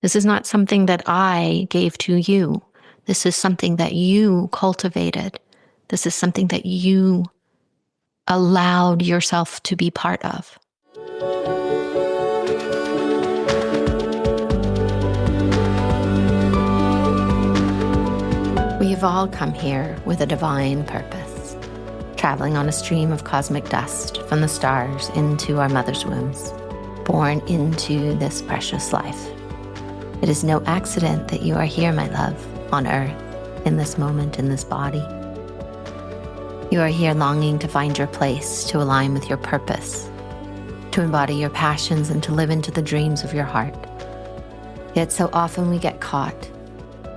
This is not something that I gave to you. This is something that you cultivated. This is something that you allowed yourself to be part of. We have all come here with a divine purpose, traveling on a stream of cosmic dust from the stars into our mother's wombs, born into this precious life. It is no accident that you are here, my love, on earth, in this moment, in this body. You are here longing to find your place, to align with your purpose, to embody your passions and to live into the dreams of your heart. Yet so often we get caught,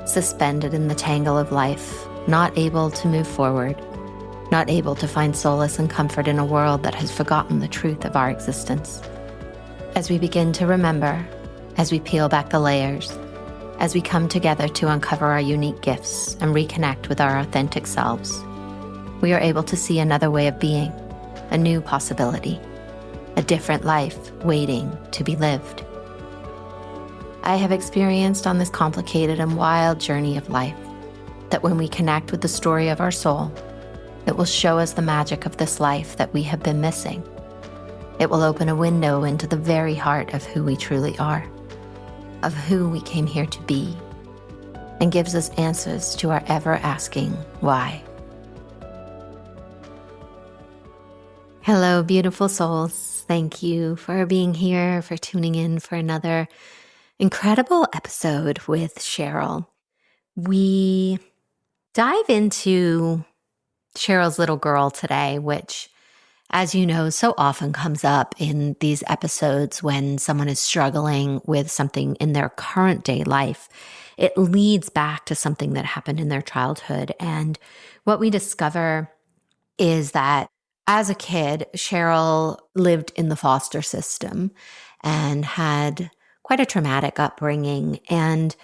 suspended in the tangle of life, not able to move forward, not able to find solace and comfort in a world that has forgotten the truth of our existence. As we begin to remember, as we peel back the layers, as we come together to uncover our unique gifts and reconnect with our authentic selves, we are able to see another way of being, a new possibility, a different life waiting to be lived. I have experienced on this complicated and wild journey of life that when we connect with the story of our soul, it will show us the magic of this life that we have been missing. It will open a window into the very heart of who we truly are, of who we came here to be, and gives us answers to our ever-asking why. Hello, beautiful souls. Thank you for being here, for tuning in for another incredible episode with Cheryl. We dive into Cheryl's little girl today, which, as you know, so often comes up in these episodes when someone is struggling with something in their current day life. It leads back to something that happened in their childhood. And what we discover is that as a kid, Cheryl lived in the foster system and had quite a traumatic upbringing. And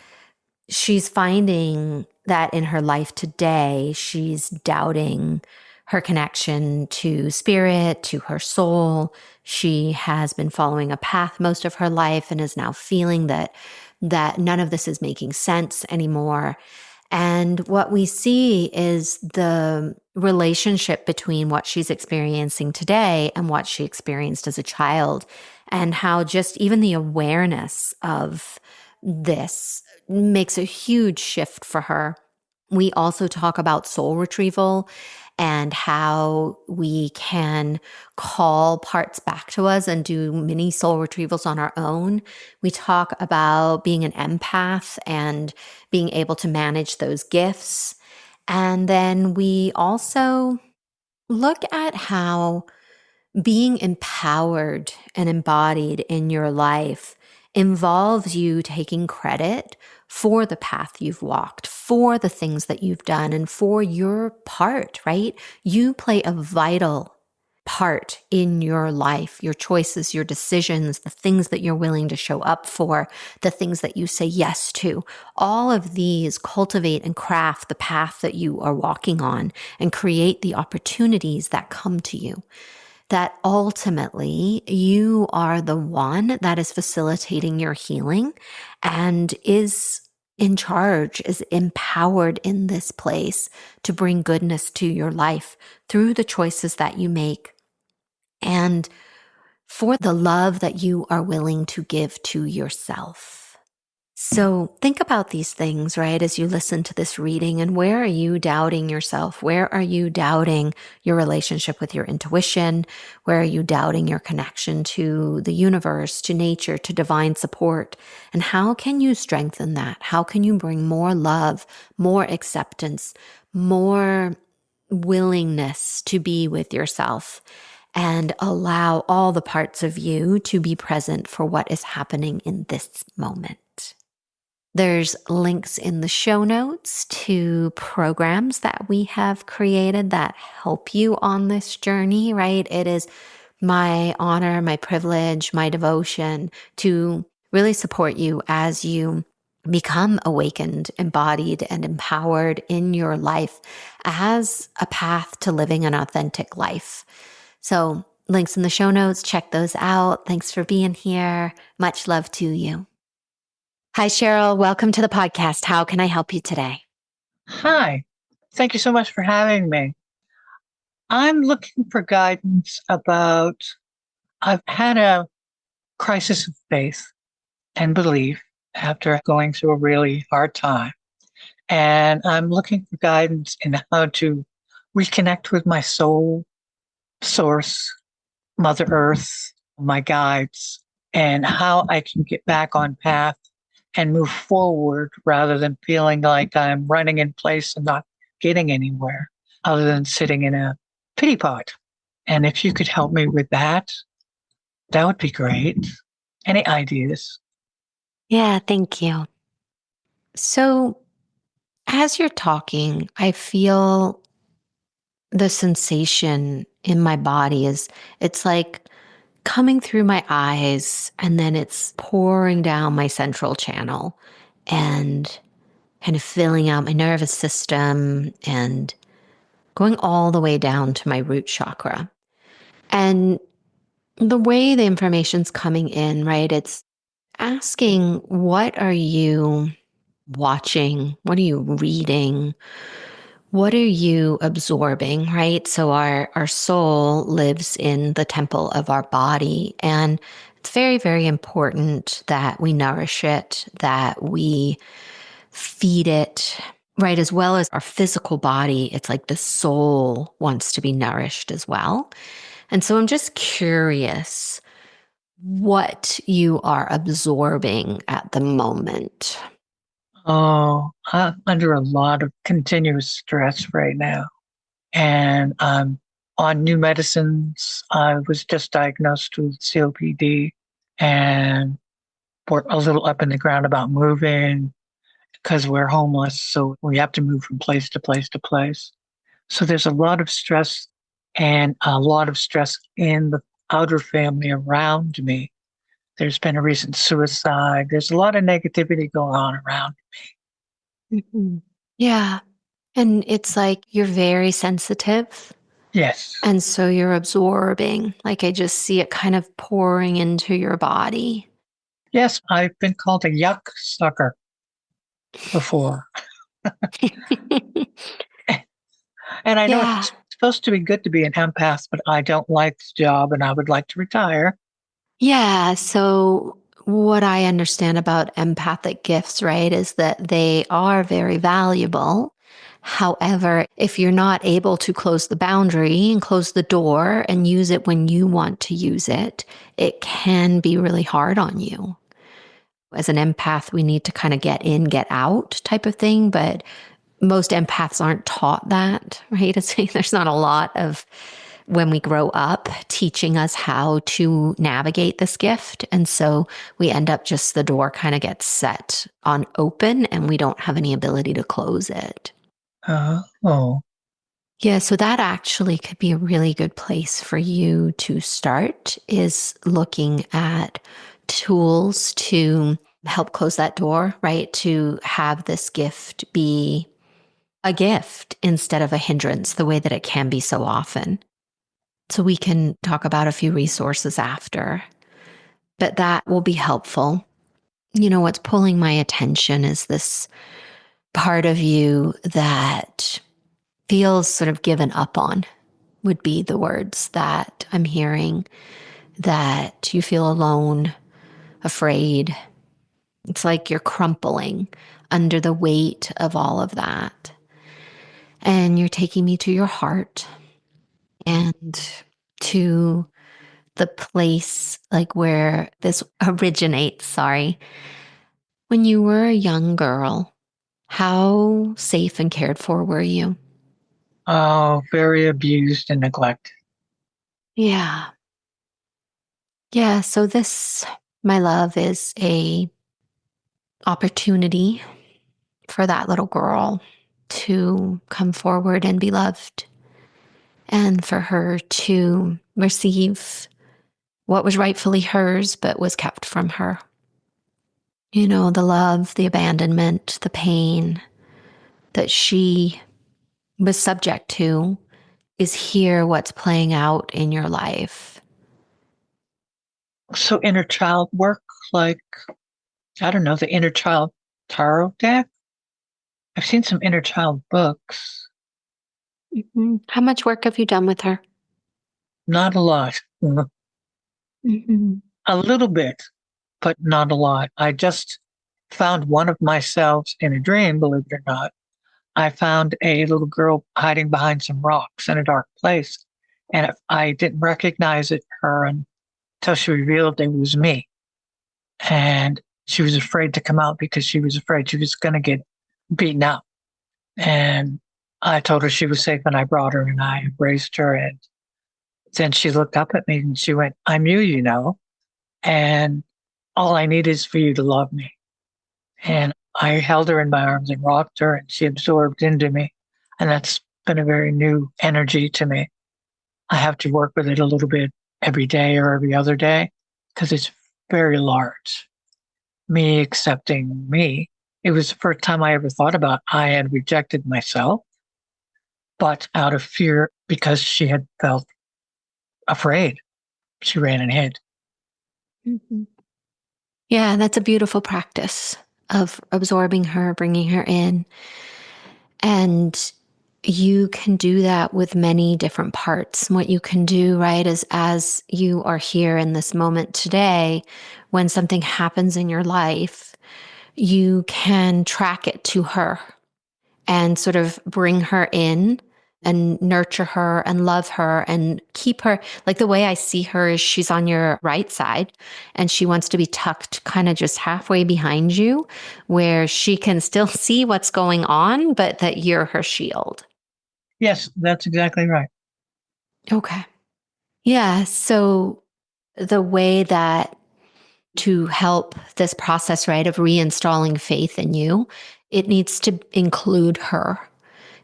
she's finding that in her life today, she's doubting her connection to spirit, to her soul. She has been following a path most of her life and is now feeling that none of this is making sense anymore. And what we see is the relationship between what she's experiencing today and what she experienced as a child, and how just even the awareness of this makes a huge shift for her. We also talk about soul retrieval and how we can call parts back to us and do mini soul retrievals on our own. We talk about being an empath and being able to manage those gifts. And then we also look at how being empowered and embodied in your life involves you taking credit for the path you've walked, for the things that you've done, and for your part, right? You play a vital part in your life, your choices, your decisions, the things that you're willing to show up for, the things that you say yes to. All of these cultivate and craft the path that you are walking on and create the opportunities that come to you. That ultimately you are the one that is facilitating your healing and is in charge, is empowered in this place to bring goodness to your life through the choices that you make and for the love that you are willing to give to yourself. So think about these things, right, as you listen to this reading, and where are you doubting yourself? Where are you doubting your relationship with your intuition? Where are you doubting your connection to the universe, to nature, to divine support? And how can you strengthen that? How can you bring more love, more acceptance, more willingness to be with yourself and allow all the parts of you to be present for what is happening in this moment? There's links in the show notes to programs that we have created that help you on this journey, right? It is my honor, my privilege, my devotion to really support you as you become awakened, embodied, and empowered in your life as a path to living an authentic life. So links in the show notes, check those out. Thanks for being here. Much love to you. Hi, Cheryl. Welcome to the podcast. How can I help you today? Hi. Thank you so much for having me. I'm looking for guidance about I've had a crisis of faith and belief after going through a really hard time. And I'm looking for guidance in how to reconnect with my soul, source, Mother Earth, my guides, and how I can get back on path and move forward rather than feeling like I'm running in place and not getting anywhere other than sitting in a pity pot. And if you could help me with that, that would be great. Any ideas? Yeah, thank you. So, as you're talking, I feel the sensation in my body is it's like coming through my eyes and then it's pouring down my central channel and kind of filling out my nervous system and going all the way down to my root chakra. And the way the information's coming in, right? It's asking, what are you watching? What are you reading? What are you absorbing, right? So our soul lives in the temple of our body, and it's very, very important that we nourish it, that we feed it, right? As well as our physical body. It's like the soul wants to be nourished as well. And so I'm just curious what you are absorbing at the moment. Oh, I'm under a lot of continuous stress right now. And I'm on new medicines. I was just diagnosed with COPD and we're a little up in the ground about moving because we're homeless. So we have to move from place to place to place. So there's a lot of stress and a lot of stress in the outer family around me. There's been a recent suicide. There's a lot of negativity going on around. Mhm. Yeah. And it's like you're very sensitive. Yes. And so you're absorbing, like I just see it kind of pouring into your body. Yes, I've been called a yuck sucker before. And I know Yeah. it's supposed to be good to be an empath, but I don't like the job and I would like to retire. Yeah. So, what I understand about empathic gifts, right, is that they are very valuable. However, if you're not able to close the boundary and close the door and use it when you want to use it, it can be really hard on you. As an empath, we need to kind of get in, get out type of thing. But most empaths aren't taught that, right? There's not a lot of when we grow up teaching us how to navigate this gift. And so we end up just the door kind of gets set on open and we don't have any ability to close it. Oh, Yeah, so that actually could be a really good place for you to start is looking at tools to help close that door, right? To have this gift be a gift instead of a hindrance, the way that it can be so often. So we can talk about a few resources after, but that will be helpful. You know, what's pulling my attention is this part of you that feels sort of given up on, would be the words that I'm hearing, that you feel alone, afraid. It's like you're crumpling under the weight of all of that. And you're taking me to your heart and to the place like where this originates. Sorry. When you were a young girl, how safe and cared for were you? oh, very abused and neglected. Yeah. Yeah. So this, my love, is a opportunity for that little girl to come forward and be loved and for her to receive what was rightfully hers but was kept from her. You know, the love, the abandonment, the pain that she was subject to is here what's playing out in your life. So inner child work, like I don't know, the inner child tarot deck. I've seen some inner child books. How much work have you done with her? Not a lot. Mhm. A little bit, but not a lot. I just found one of myself in a dream, believe it or not. I found a little girl hiding behind some rocks in a dark place. And I didn't recognize her until she revealed it was me. And she was afraid to come out because she was afraid she was going to get beaten up. And I told her she was safe and I brought her and I embraced her. And then she looked up at me and she went, I'm you, you know, and all I need is for you to love me. And I held her in my arms and rocked her and she absorbed into me. And that's been a very new energy to me. I have to work with it a little bit every day or every other day because it's very large. Me accepting me. It was the first time I ever thought about I had rejected myself, but out of fear because she had felt afraid, she ran and hid. Mhm. Yeah, that's a beautiful practice of absorbing her, bringing her in. And you can do that with many different parts. What you can do, right, is as you are here in this moment today, when something happens in your life, you can track it to her and sort of bring her in and nurture her and love her and keep her. Like the way I see her is she's on your right side and she wants to be tucked kind of just halfway behind you where she can still see what's going on, but that you're her shield. Yes, that's exactly right. Okay. Yeah. So the way that to help this process, right, of reinstalling faith in you, it needs to include her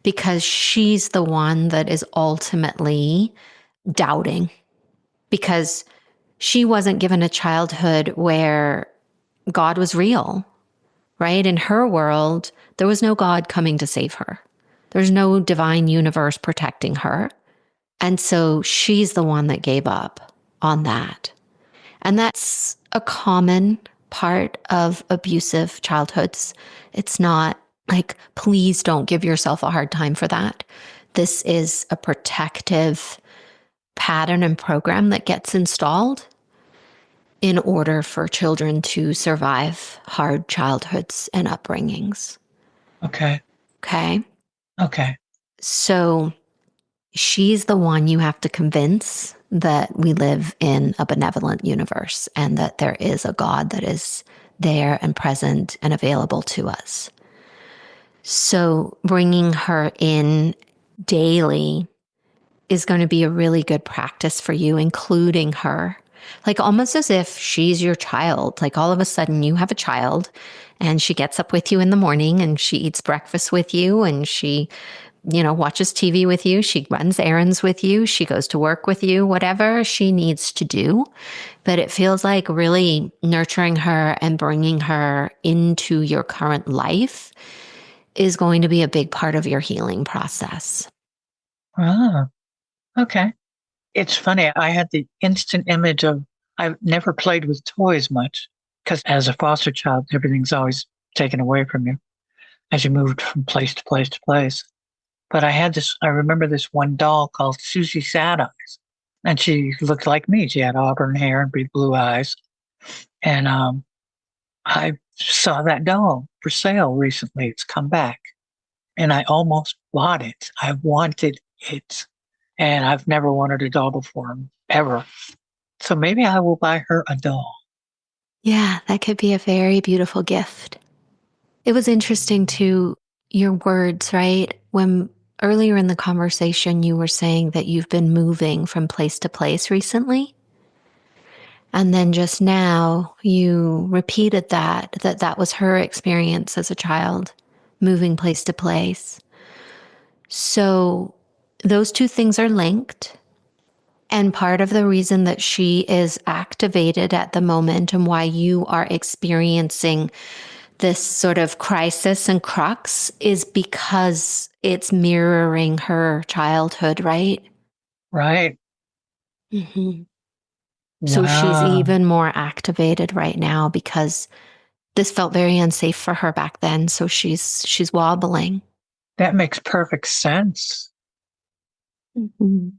because she's the one that is ultimately doubting because she wasn't given a childhood where God was real, right? In her world, there was no God coming to save her. There's no divine universe protecting her. And so she's the one that gave up on that. And that's a common part of abusive childhoods. It's not like, please don't give yourself a hard time for that. This is a protective pattern and program that gets installed in order for children to survive hard childhoods and upbringings. Okay. Okay. Okay. So she's the one you have to convince that we live in a benevolent universe and that there is a God that is there and present and available to us. So bringing her in daily is going to be a really good practice for you, including her. Like almost as if she's your child. Like all of a sudden you have a child and she gets up with you in the morning and she eats breakfast with you and she watches TV with you. She runs errands with you. She goes to work with you, whatever she needs to do. But it feels like really nurturing her and bringing her into your current life is going to be a big part of your healing process. Ah, okay. It's funny. I had the instant image of I've never played with toys much because as a foster child, everything's always taken away from you as you moved from place to place to place. But I remember this one doll called Susie Sad Eyes. And she looked like me. She had auburn hair and big blue eyes. And I saw that doll for sale recently. It's come back. And I almost bought it. I wanted it. And I've never wanted a doll before, ever. So maybe I will buy her a doll. Yeah, that could be a very beautiful gift. It was interesting to your words, right? When earlier in the conversation, you were saying that you've been moving from place to place recently. And then just now you repeated that was her experience as a child, moving place to place. So those two things are linked. And part of the reason that she is activated at the moment and why you are experiencing this sort of crisis and crux is because it's mirroring her childhood, right? Right. Mm-hmm. So she's Wow. even more activated right now because this felt very unsafe for her back then, so she's wobbling. That makes perfect sense. Mhm.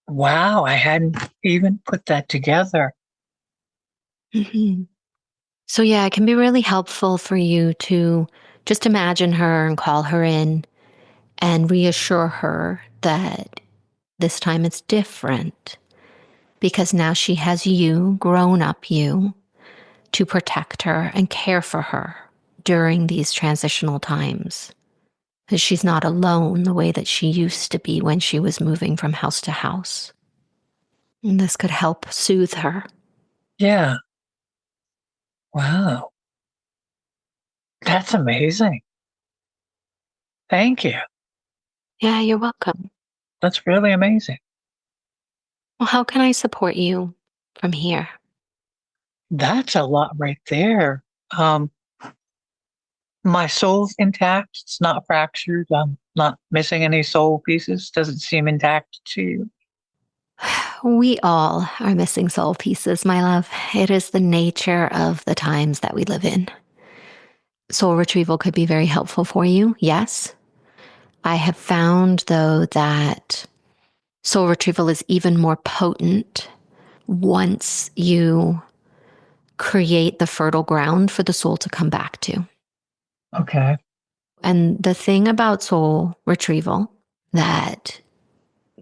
Wow, I hadn't even put that together. Mhm. So yeah, it can be really helpful for you to just imagine her and call her in and reassure her that this time it's different because now she has you, grown up you, to protect her and care for her during these transitional times. Because she's not alone the way that she used to be when she was moving from house to house. And this could help soothe her. Yeah. Wow. That's amazing. Thank you. Yeah, you're welcome. That's really amazing. Well, how can I support you from here? That's a lot right there. Um, my soul's intact. It's not fractured. I'm not missing any soul pieces. Does it seem intact to you? We all are missing soul pieces, my love. It is the nature of the times that we live in. Soul retrieval could be very helpful for you, yes. I have found, though, that soul retrieval is even more potent once you create the fertile ground for the soul to come back to. Okay. And the thing about soul retrieval that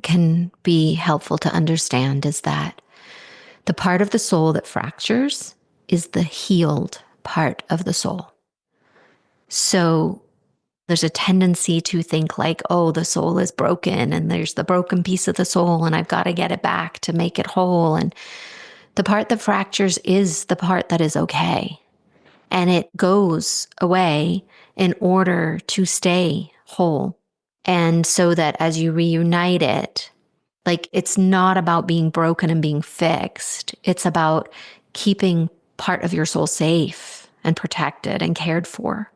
can be helpful to understand is that the part of the soul that fractures is the healed part of the soul. So there's a tendency to think like, oh, the soul is broken and there's the broken piece of the soul and I've got to get it back to make it whole. And the part that fractures is the part that is okay. And it goes away in order to stay whole. And so that as you reunite it, like it's not about being broken and being fixed. It's about keeping part of your soul safe and protected and cared for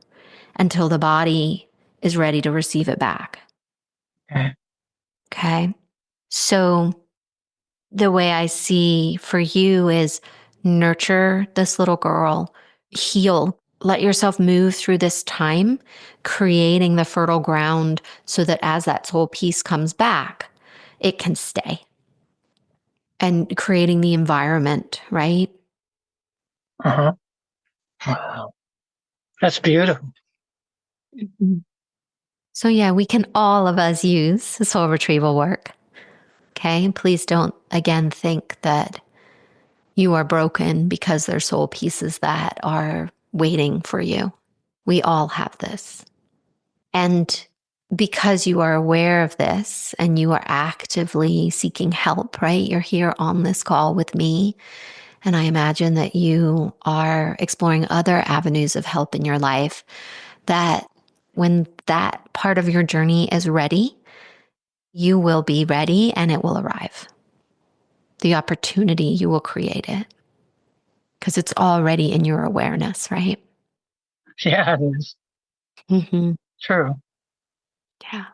until the body is ready to receive it back. Okay. Okay. So the way I see for you is nurture this little girl, heal, let yourself move through this time, creating the fertile ground so that as that soul piece comes back, it can stay and creating the environment, right? Uh-huh. Wow. That's beautiful. Mhm. So, yeah, we can all of us use soul retrieval work. Okay. Please don't again think that you are broken because there's soul pieces that are waiting for you. We all have this. And because you are aware of this and you are actively seeking help, right? You're here on this call with me. And I imagine that you are exploring other avenues of help in your life, that when that part of your journey is ready, you will be ready and it will arrive. The opportunity, you will create it because it's already in your awareness, right? Yeah, it is. Mm-hmm. True. Yeah.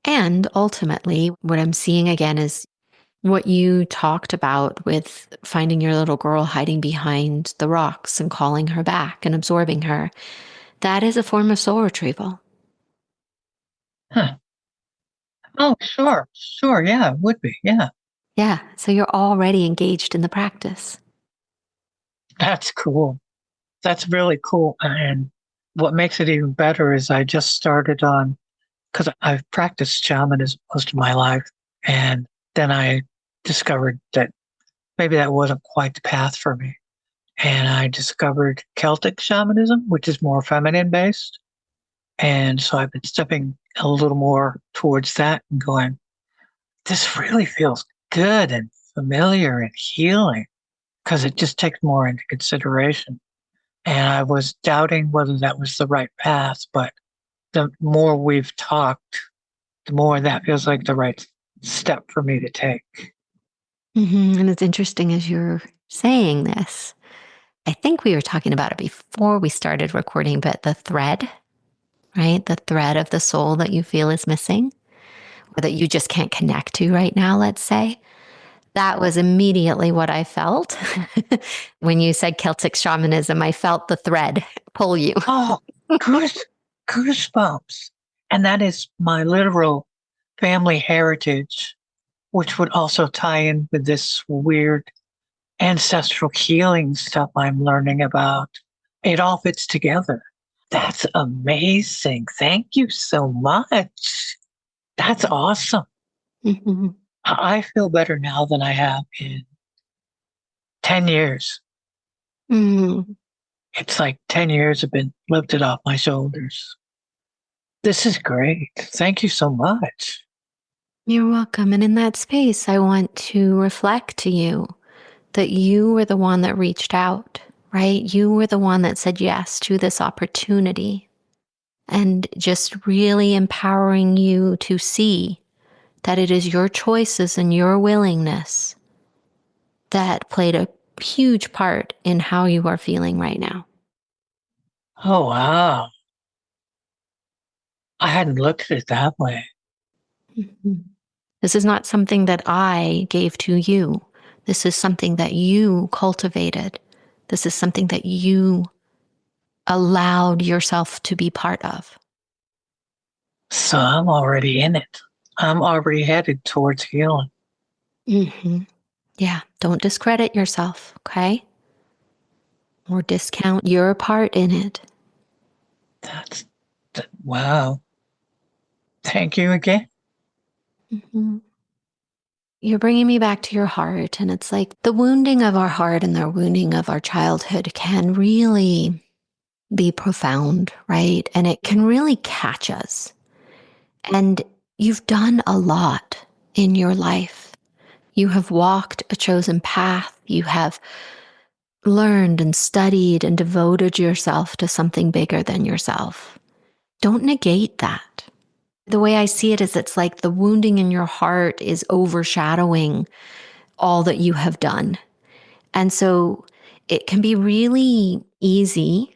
And ultimately, what I'm seeing again is what you talked about with finding your little girl hiding behind the rocks and calling her back and absorbing her. That is a form of soul retrieval. Huh. Oh, sure. Sure. Yeah, it would be. Yeah. Yeah. So you're already engaged in the practice. That's cool. That's really cool. And what makes it even better is I just started on, because I've practiced shamanism most of my life. And then I discovered that maybe that wasn't quite the path for me. And I discovered Celtic shamanism, which is more feminine based. And so I've been stepping a little more towards that and going, this really feels good and familiar and healing because it just takes more into consideration. And I was doubting whether that was the right path, but the more we've talked, the more that feels like the right step for me to take. And it's interesting as you're saying this. I think we were talking about it before we started recording, but the thread, right? The thread of the soul that you feel is missing or that you just can't connect to right now, let's say. That was immediately what I felt. When you said Celtic shamanism, I felt the thread pull you. Oh, goose, goosebumps. And that is my literal family heritage, which would also tie in with this weird ancestral healing stuff I'm learning about. It all fits together. That's amazing. Thank you so much. That's awesome. Mhm. I feel better now than I have in 10 years. Mhm. It's like 10 years have been lifted off my shoulders. This is great. Thank you so much. You're welcome. And in that space, I want to reflect to you that you were the one that reached out, right? You were the one that said yes to this opportunity, and just really empowering you to see that it is your choices and your willingness that played a huge part in how you are feeling right now. Oh, wow. I hadn't looked at it that way. Mhm. This is not something that I gave to you. This is something that you cultivated. This is something that you allowed yourself to be part of. So I'm already in it. I'm already headed towards healing. Hmm. Yeah, don't discredit yourself, okay? Or discount your part in it. That's, wow. Thank you again. Mhm. You're bringing me back to your heart. And it's like the wounding of our heart and the wounding of our childhood can really be profound, right? And it can really catch us. And you've done a lot in your life. You have walked a chosen path. You have learned and studied and devoted yourself to something bigger than yourself. Don't negate that. The way I see it is it's like the wounding in your heart is overshadowing all that you have done. And so it can be really easy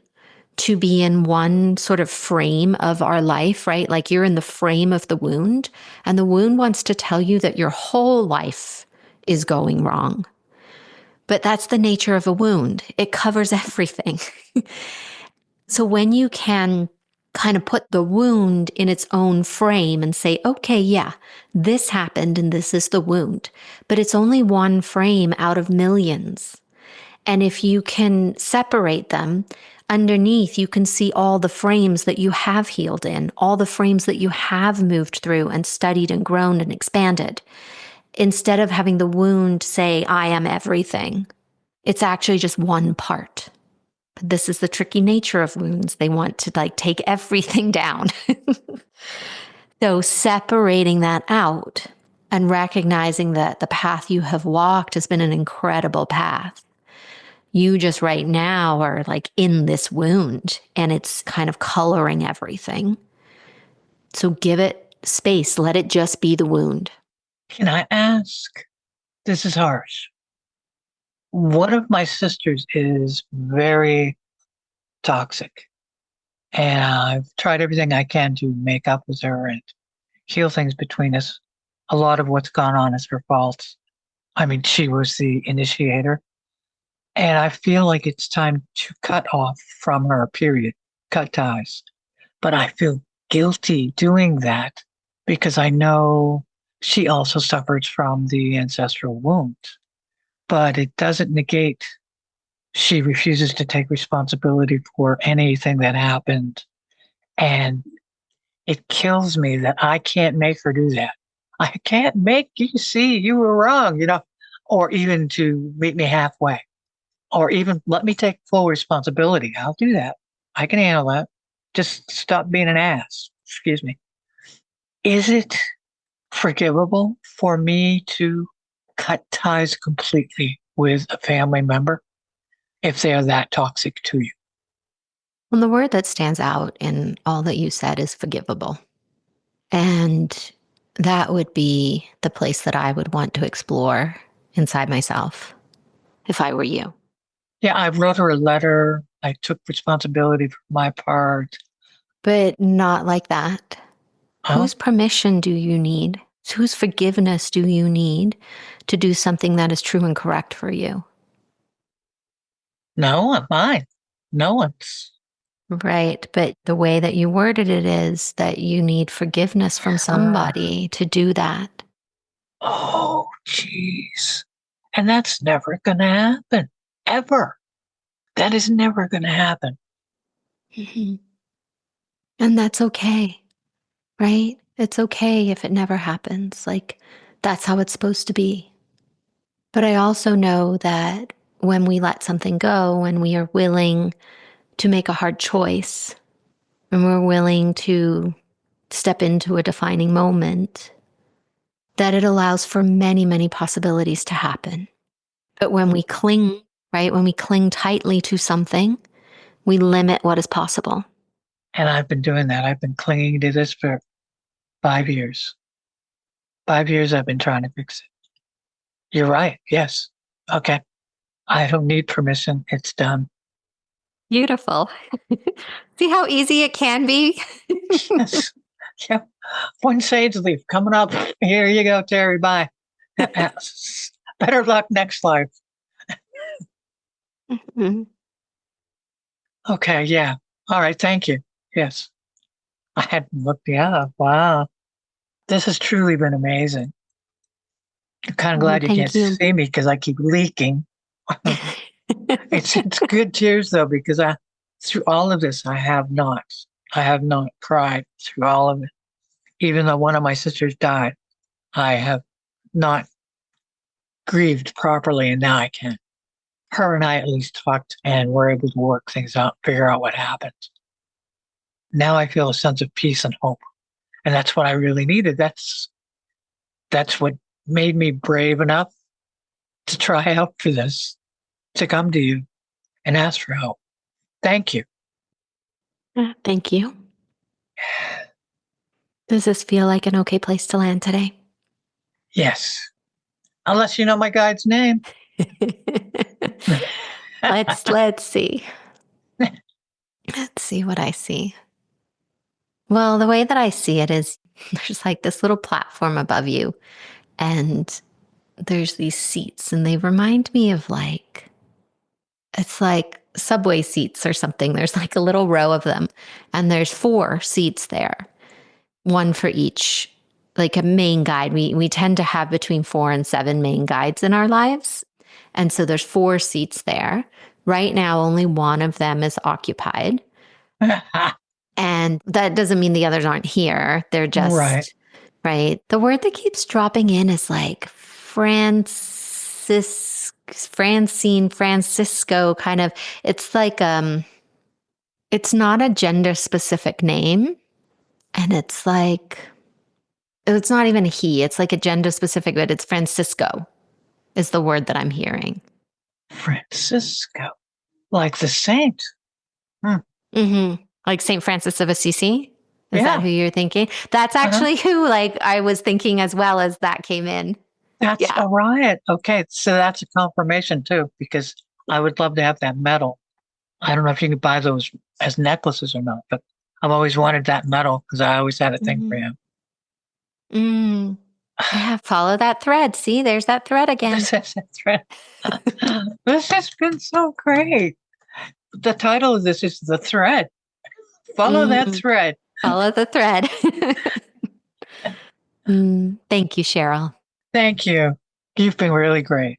to be in one sort of frame of our life, right? Like you're in the frame of the wound, and the wound wants to tell you that your whole life is going wrong. But that's the nature of a wound, it covers everything. So when you can kind of put the wound in its own frame and say, okay, yeah, this happened and this is the wound, but it's only one frame out of millions. And if you can separate them, underneath you can see all the frames that you have healed in, all the frames that you have moved through and studied and grown and expanded. Instead of having the wound say, I am everything, it's actually just one part. But this is the tricky nature of wounds. They want to like take everything down. So separating that out and recognizing that the path you have walked has been an incredible path. You just right now are like in this wound and it's kind of coloring everything. So give it space. Let it just be the wound. Can I ask? This is harsh. One of my sisters is very toxic, and I've tried everything I can to make up with her and heal things between us. A lot of what's gone on is her fault. I mean, she was the initiator. And I feel like it's time to cut off from her, period, cut ties. But I feel guilty doing that because I know she also suffers from the ancestral wound. But it doesn't negate she refuses to take responsibility for anything that happened. And it kills me that I can't make her do that. I can't make you see you were wrong, or even to meet me halfway, or even let me take full responsibility. I'll do that. I can handle that. Just stop being an ass. Excuse me. Is it forgivable for me to cut ties completely with a family member if they are that toxic to you? Well, the word that stands out in all that you said is forgivable. And that would be the place that I would want to explore inside myself if I were you. Yeah, I wrote her a letter. I took responsibility for my part. But not like that. Oh, Whose permission do you need? Whose forgiveness do you need to do something that is true and correct for you? No, mine. No one's. Right. But the way that you worded it is that you need forgiveness from Ah, somebody to do that. oh, jeez. And that's never going to happen. Ever. That is never going to happen. Mhm. And that's okay, right? It's okay if it never happens. Like, that's how it's supposed to be. But I also know that when we let something go, when we are willing to make a hard choice, when we're willing to step into a defining moment, that it allows for many, many possibilities to happen. But when we cling, right, when we cling tightly to something, we limit what is possible. And I've been doing that. I've been clinging to this for 5 years. 5 years I've been trying to fix it. You're right. Yes. Okay. I don't need permission. It's done. Beautiful. See how easy it can be? Yes. Yep. One sage leaf coming up. Here you go, Terry. Bye. Better luck next life. Mhm. Okay. Yeah. All right. Thank you. Yes. I hadn't looked. Yeah. Wow. This has truly been amazing. I'm kind of Oh, glad you can't thank you. see me because I keep leaking. It's good tears though because I through all of this I have not cried through all of it. Even though one of my sisters died, I have not grieved properly, and now I can. Her and I at least talked and were able to work things out, figure out what happened. Now I feel a sense of peace and hope, and that's what I really needed. That's what made me brave enough to try out for this, to come to you and ask for help. Thank you. Thank you. Does this feel like an okay place to land today? Yes. Unless you know my guide's name. Let's see. Let's see what I see. Well, the way that I see it is there's like this little platform above you, and there's these seats, and they remind me of like, it's like subway seats or something. There's like a little row of them, and there's 4 seats there, one for each, like a main guide. We tend to have between 4 and 7 main guides in our lives. And so there's 4 seats there. Right now, only one of them is occupied. And that doesn't mean the others aren't here. They're Right. just, right. The word that keeps dropping in is like Francine, Francisco kind of. It's like, it's not a gender specific name. And it's like, it's not even he, it's like a gender specific, but it's Francisco is the word that I'm hearing. Francisco, like the saint. Hmm. Like St. Francis of Assisi. Is that Yeah. who you're thinking? That's Uh-huh. actually who like I was thinking as well as that came in. That's Yeah. a riot. Okay, so that's a confirmation too, because I would love to have that medal. I don't know if you can buy those as necklaces or not, but I've always wanted that medal because I always had a thing for Mm-hmm. him. Mm. Yeah. Follow that thread. See, there's that thread again. That's right. This has been so great. The title of this is The Thread. Follow that Mm. thread. Follow the thread. Thank you, Cheryl. Thank you. You've been really great.